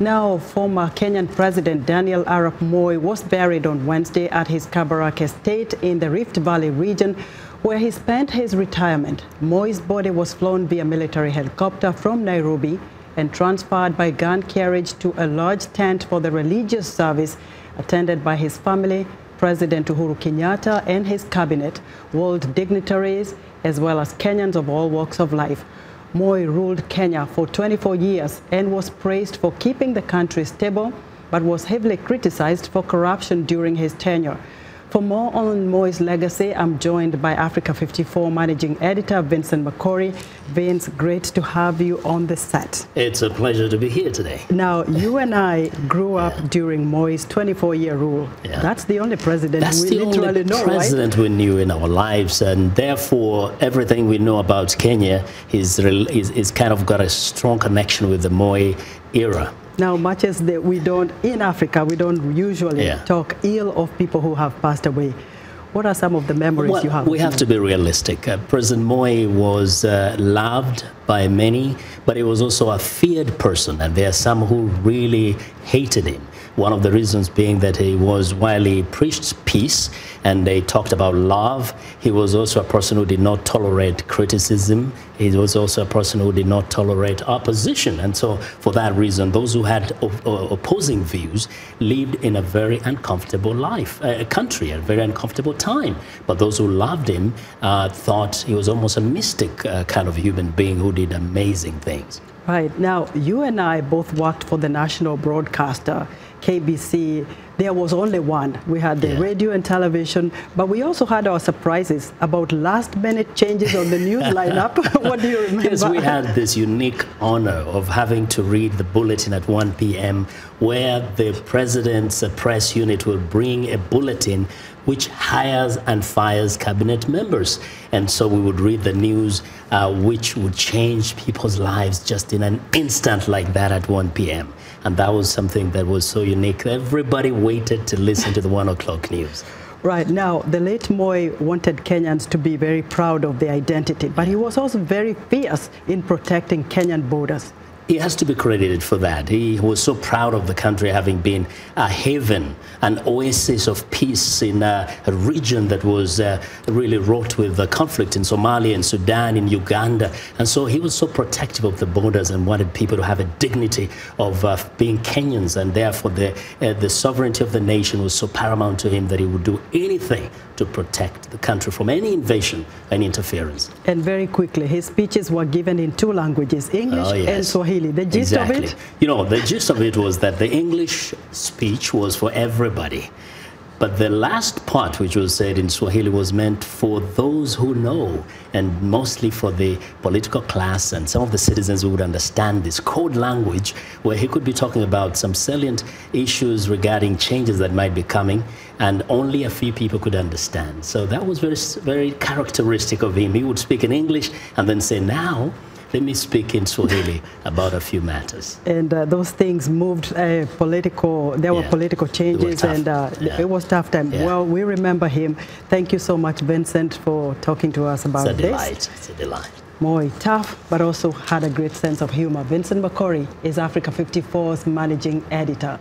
Now, former Kenyan President Daniel Arap Moi was buried on Wednesday at his Kabarak estate in the Rift Valley region, where he spent his retirement. Moi's body was flown via military helicopter from Nairobi and transferred by gun carriage to a large tent for the religious service attended by his family, President Uhuru Kenyatta and his cabinet, world dignitaries, as well as Kenyans of all walks of life. Moi ruled Kenya for 24 years and was praised for keeping the country stable, but was heavily criticized for corruption during his tenure. For more on Moi's legacy, I'm joined by Africa 54 Managing Editor Vincent Makori. Vince, great to have you on the set. It's a pleasure to be here today. Now, you and I grew up during Moi's 24-year rule. That's the only president we literally know, right? That's the only president we knew in our lives, and therefore everything we know about Kenya is kind of got a strong connection with the Moi era. Now, much as we don't, in Africa, we don't usually talk ill of people who have passed away. What are some of the memories you have? We have to be realistic. President Moi was loved by many, but he was also a feared person, and there are some who really hated him. One of the reasons being that while he preached peace and they talked about love, he was also a person who did not tolerate criticism. He was also a person who did not tolerate opposition. And so for that reason, those who had opposing views lived in a very uncomfortable country, a very uncomfortable time. But those who loved him thought he was almost a mystic kind of human being who did amazing things. Right. Now, you and I both worked for the national broadcaster, KBC. There was only one. We had the radio and television, but we also had our surprises about last-minute changes on the news lineup. What do you remember? Yes, we had this unique honor of having to read the bulletin at 1 p.m. where the president's press unit will bring a bulletin which hires and fires cabinet members. And so we would read the news which would change people's lives just in an instant like that at 1 p.m. And that was something that was so unique. Everybody waited to listen to the 1 o'clock news. Right. Now, the late Moi wanted Kenyans to be very proud of their identity, but he was also very fierce in protecting Kenyan borders. He has to be credited for that. He was so proud of the country having been a haven, an oasis of peace in a region that was really wrought with conflict in Somalia, in Sudan, in Uganda. And so he was so protective of the borders and wanted people to have a dignity of being Kenyans. And therefore, the sovereignty of the nation was so paramount to him that he would do anything to protect the country from any invasion, any interference. And very quickly, his speeches were given in two languages, English and Swahili. The gist of it? You know, the gist of it was that the English speech was for everybody. But the last part, which was said in Swahili, was meant for those who know, and mostly for the political class and some of the citizens who would understand this code language, where he could be talking about some salient issues regarding changes that might be coming, and only a few people could understand. So that was very, very characteristic of him. He would speak in English and then say, now, let me speak in Swahili about a few matters. And those things moved there were political changes, and it was tough time. Well, we remember him. Thank you so much, Vincent, for talking to us about this. It's a delight. It's a delight. Moi, tough, but also had a great sense of humor. Vincent Makori is Africa 54's managing editor.